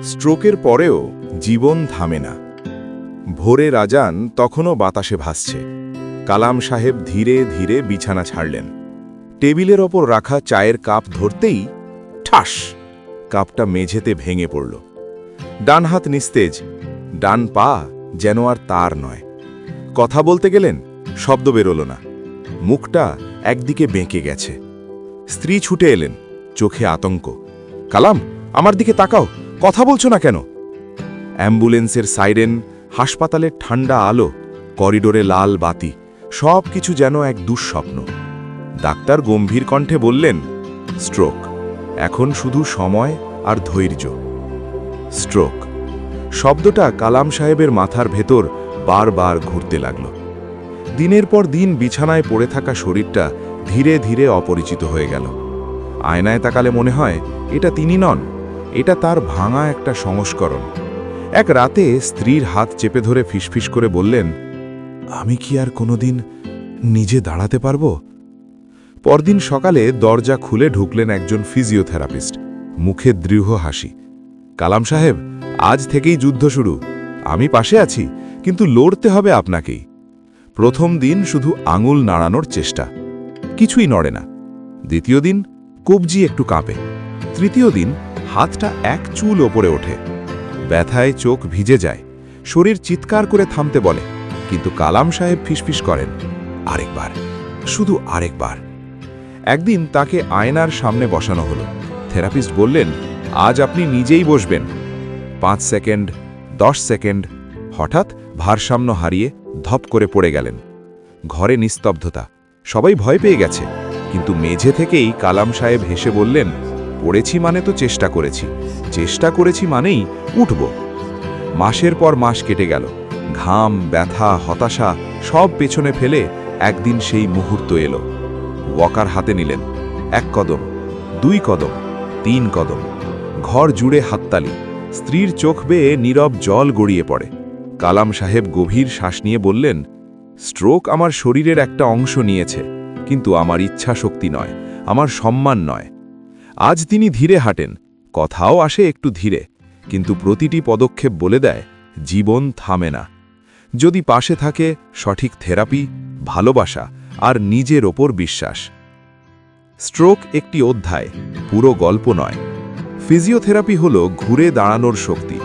স্ট্রোকের পরেও জীবন থামে না। ভোরের আজান তখনও বাতাসে ভাসছে। কালাম সাহেব ধীরে ধীরে বিছানা ছাড়লেন। টেবিলের ওপর রাখা চায়ের কাপ ধরতেই ঠাস, কাপটা মেঝেতে ভেঙে পড়ল। ডান হাত নিস্তেজ, ডান পা যেন আর তার নয়। কথা বলতে গেলেন, শব্দ বেরোল না। মুখটা একদিকে বেঁকে গেছে। স্ত্রী ছুটে এলেন, চোখে আতঙ্ক। কালাম, আমার দিকে তাকাও, কথা বলছো না কেন? অ্যাম্বুলেন্সের সাইরেন, হাসপাতালের ঠান্ডা আলো, করিডোরে লাল বাতি, সব কিছু যেন এক দুঃস্বপ্ন। ডাক্তার গম্ভীর কণ্ঠে বললেন, স্ট্রোক, এখন শুধু সময় আর ধৈর্য। স্ট্রোক শব্দটা কালাম সাহেবের মাথার ভেতর বারবার ঘুরতে লাগল। দিনের পর দিন বিছানায় পড়ে থাকা শরীরটা ধীরে ধীরে অপরিচিত হয়ে গেল। আয়নায় তাকালে মনে হয় এটা তিনি নন, এটা তার ভাঙা একটা সংস্করণ। এক রাতে স্ত্রীর হাত চেপে ধরে ফিসফিস করে বললেন, আমি কি আর কোনোদিন নিজে দাঁড়াতে পারবো? পরদিন সকালে দরজা খুলে ঢুকলেন একজন ফিজিওথেরাপিস্ট, মুখে দৃঢ় হাসি। কালাম সাহেব, আজ থেকেই যুদ্ধ শুরু। আমি পাশে আছি, কিন্তু লড়তে হবে আপনাকেই। প্রথম দিন শুধু আঙুল নাড়ানোর চেষ্টা, কিছুই নড়ে না। দ্বিতীয় দিন কবজি একটু কাঁপে। তৃতীয় দিন হাতটা এক চুল ওপরে ওঠে। ব্যথায় চোখ ভিজে যায়, শরীর চিৎকার করে থামতে বলে, কিন্তু কালাম সাহেব ফিসফিস করেন, আরেকবার, শুধু আরেকবার। একদিন তাকে আয়নার সামনে বসানো হলো। থেরাপিস্ট বললেন, আজ আপনি নিজেই বসবেন। 5 সেকেন্ড, 10 সেকেন্ড। হঠাৎ ভারসাম্য হারিয়ে ধপ করে পড়ে গেলেন। ঘরে নিস্তব্ধতা, সবাই ভয় পেয়ে গেছে। কিন্তু মেঝে থেকেই কালাম সাহেব হেসে বললেন, পড়েছি মানে তো চেষ্টা করেছি, চেষ্টা করেছি মানেই উঠব। মাসের পর মাস কেটে গেল। ঘাম, ব্যথা, হতাশা সব পেছনে ফেলে একদিন সেই মুহূর্ত এলো। ওয়াকার হাতে নিলেন। 1 কদম, 2 কদম, 3 কদম। ঘর জুড়ে হাততালি। স্ত্রীর চোখ বেয়ে নীরব জল গড়িয়ে পড়ে। কালাম সাহেব গভীর শ্বাস নিয়ে বললেন, স্ট্রোক আমার শরীরের একটা অংশ নিয়েছে, কিন্তু আমার ইচ্ছা শক্তি নয়, আমার সম্মান নয়। আজ তিনি ধীরে হাঁটেন, কথাও আসে একটু ধীরে, কিন্তু প্রতিটি পদক্ষেপ বলে দেয়, জীবন থামে না। যদি পাশে থাকে সঠিক থেরাপি, ভালোবাসা আর নিজের ওপর বিশ্বাস। স্ট্রোক একটি অধ্যায়, পুরো গল্প নয়। ফিজিওথেরাপি হলো ঘুরে দাঁড়ানোর শক্তি।